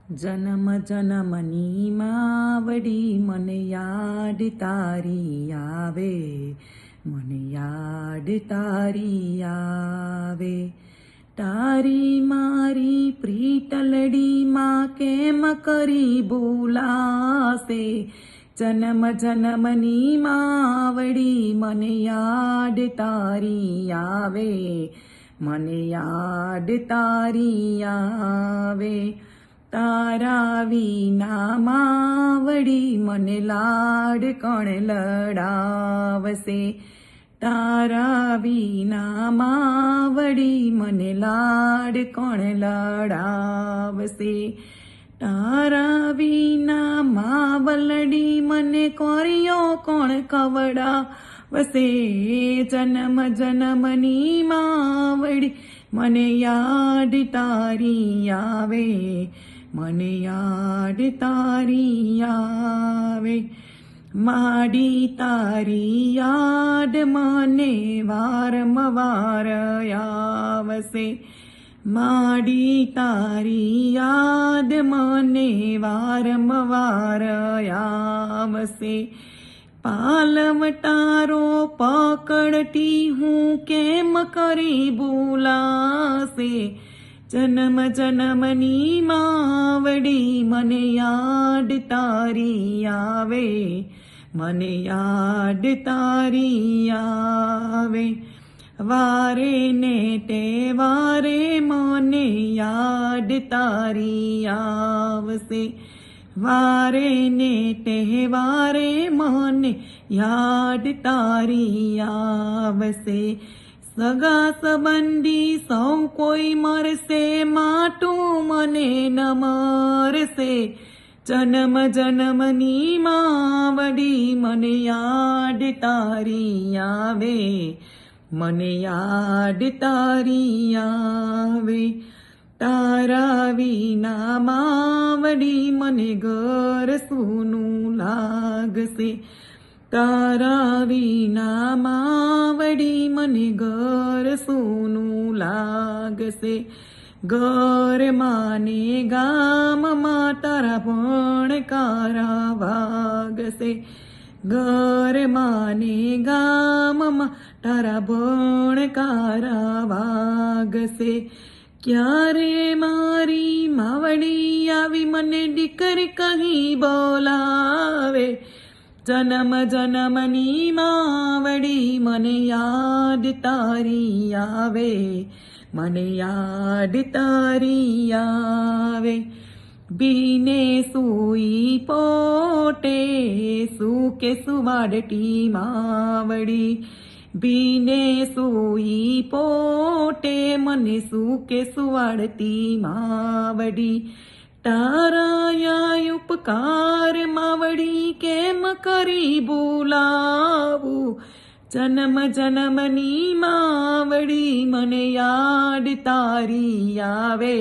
જન્મ જન્મની માવડી મને યાદ તારી આવે, મને યાદ તારી આવે. તારી મારી પ્રીતલડીમાં કેમ કરી બોલાશે, જન્મ જન્મની માવડી મને યાદ તારી આવે, મને યાદ તારી આવે. તારા વિના માવડી મને લાડ કોણ લડાવશે, તારા વિના માવડી મને લાડ કોણ લડાવશે. તારા વિના માવલડી મને કોરિયો કોણ ખવડાવશે, જન્મ જન્મની માવડી મને યાદ તારી આવે, મને યાદ તારી આવે. માડી તારી યાદ મને વારંવાર આવશે, માડી તારી યાદ મને વારંવાર આવશે. પાલવટારો પકડતી હું કેમ કરી બોલાશે, જન્મ જન્મની માવડી મને યાદ તારી આવે, મને યાદ તારી આવે. વારે ને તહેવારે મને યાદ તારી આવશે, વારે ને તહેવારે મને યાદ તારી આવશે. સગા સંબંધી સૌ કોઈ મરશે, માટું મને ન મરશે, જન્મ જન્મની માવડી મને યાદ તારી આવે, મને યાદ તારી આવે. તારા વિના માવડી મને ઘર સૂનું લાગશે, તારા વિના માવડી મને ઘર સૂનું લાગશે. ઘરમાં ને ગામમાં તારા ભણકારા વાગશે, ઘરમાં ને ગામમાં તારા ભણકારા વાગશે. ક્યારે મારી માવડી આવી મને દીકરી કહી બોલાવે, જન્મ જન્મની માવડી મને યાદ તારી આવે, મને યાદ તારી આવે. બીને સૂઈ પોટે સૂકે સુવાડટી માવડી, બીને સૂઈ પોટે મને સૂકે સુવાડતી માવડી. તારા યા ઉપકાર માવડી કેમ કરી બોલાવું, જન્મ જન્મની માવડી મને યાદ તારી આવે,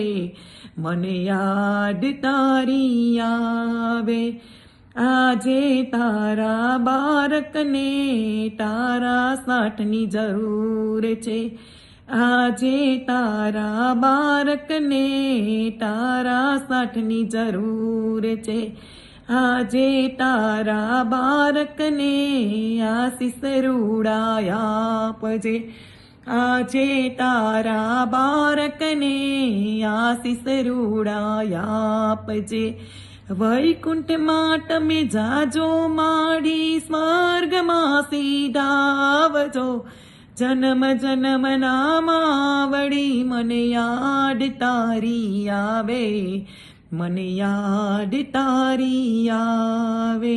મને યાદ તારી આવે. આજે તારા બાળકને તારા સાઠની જરૂર છે, આજે તારા બાળકને તારા સાઠની જરૂર છે, આજે તારા બાળકને આશીષ રૂડાયા આપજે, આજે તારા બાળકને આશીષ રૂડાયા આપજે. વૈકુંઠમાં તમે જાજો માડી સ્વર્ગમાં સીધાવજો, જન્મ જન્મના માવડી મને યાદ તારી આવે, મને યાદ તારી આવે.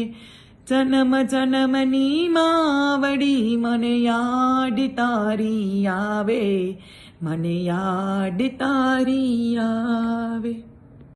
જન્મ જન્મની માવડી મને યાદ તારી આવે, મને યાદ તારી આવે.